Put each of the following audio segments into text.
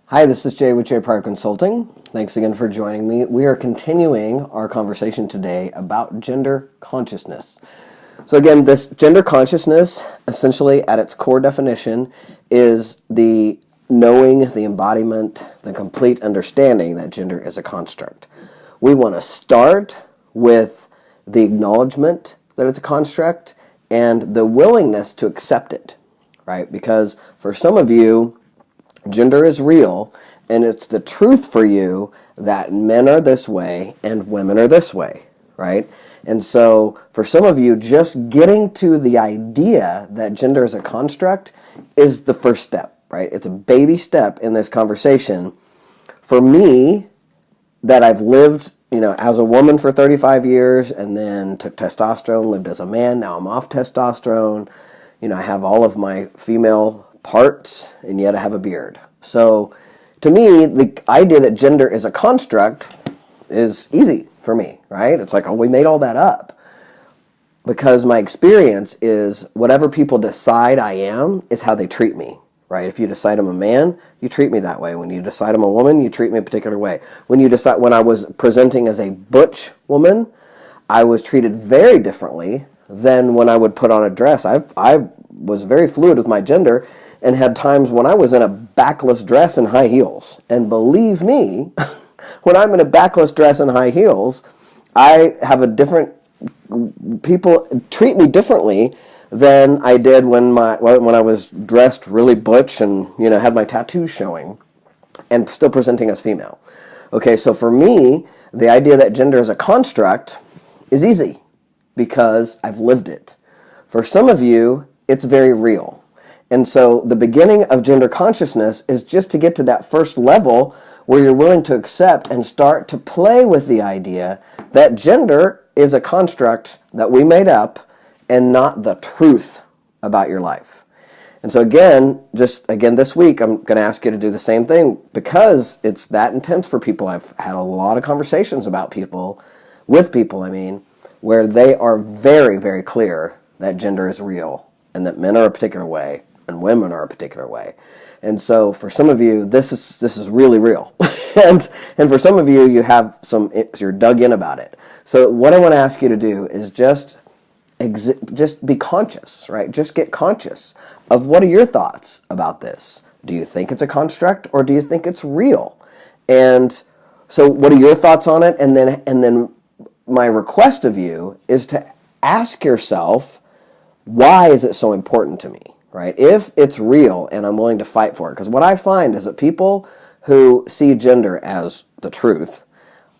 Hi, this is Jay with Jay Pryor Consulting. Thanks again for joining me. We are continuing our conversation today about gender consciousness. So again, this gender consciousness, essentially at its core definition, is the knowing, the embodiment, the complete understanding that gender is a construct. We want to start with the acknowledgement that it's a construct and the willingness to accept it, right? Because for some of you, gender is real, and it's the truth for you that men are this way and women are this way, right? And so for some of you, just getting to the idea that gender is a construct is the first step, right? It's a baby step in this conversation. For me, that I've lived, as a woman for 35 years and then took testosterone, lived as a man, now I'm off testosterone, I have all of my female parts, and yet I have a beard. So to me, the idea that gender is a construct is easy for me, right? It's like, oh, we made all that up. Because my experience is whatever people decide I am is how they treat me, right? If you decide I'm a man, you treat me that way. When you decide I'm a woman, you treat me a particular way. When I was presenting as a butch woman, I was treated very differently than when I would put on a dress. I was very fluid with my gender and had times when I was in a backless dress and high heels. And believe me, when I'm in a backless dress and high heels, I have people treat me differently than I did when I was dressed really butch and, had my tattoos showing and still presenting as female. Okay, so for me, the idea that gender is a construct is easy because I've lived it. For some of you, it's very real. And so the beginning of gender consciousness is just to get to that first level where you're willing to accept and start to play with the idea that gender is a construct that we made up and not the truth about your life. And so again, this week, I'm going to ask you to do the same thing because it's that intense for people. I've had a lot of conversations with people, where they are very, very clear that gender is real and that men are a particular way and women are a particular way. And so for some of you, this is really real. and for some of you, you're dug in about it. So what I want to ask you to do is just be conscious, right? Just get conscious of what are your thoughts about this. Do you think it's a construct or do you think it's real? And so what are your thoughts on it? And then my request of you is to ask yourself, why is it so important to me, right? If it's real and I'm willing to fight for it. Because what I find is that people who see gender as the truth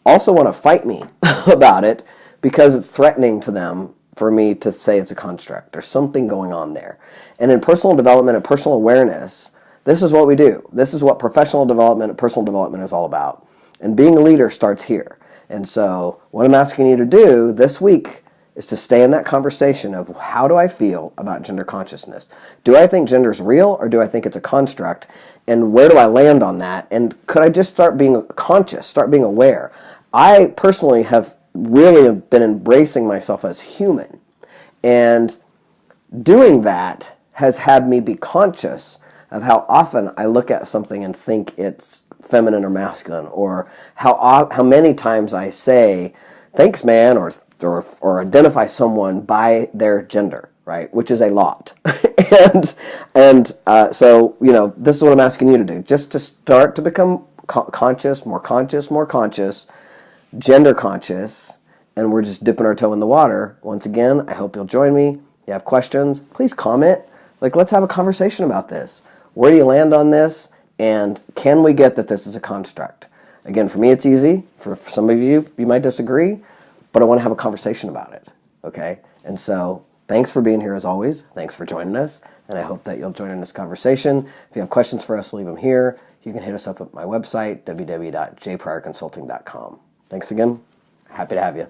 also want to fight me about it because it's threatening to them for me to say it's a construct. There's something going on there. And in personal development and personal awareness, this is what we do. This is what professional development and personal development is all about. And being a leader starts here. And so what I'm asking you to do this week is to stay in that conversation of how do I feel about gender consciousness? Do I think gender is real or do I think it's a construct? And where do I land on that? And could I just start being conscious, start being aware? I personally have really been embracing myself as human. And doing that has had me be conscious of how often I look at something and think it's feminine or masculine, or how many times I say, thanks, man, or identify someone by their gender, right? Which is a lot. So this is what I'm asking you to do, just to start to become conscious, more conscious, gender conscious, and we're just dipping our toe in the water. Once again, I hope you'll join me. If you have questions, please comment. Let's have a conversation about this. Where do you land on this? And can we get that this is a construct? Again, for me, it's easy. For some of you, you might disagree, but I want to have a conversation about it, okay? And so thanks for being here as always. Thanks for joining us, and I hope that you'll join in this conversation. If you have questions for us, leave them here. You can hit us up at my website, www.jpryorconsulting.com. Thanks again. Happy to have you.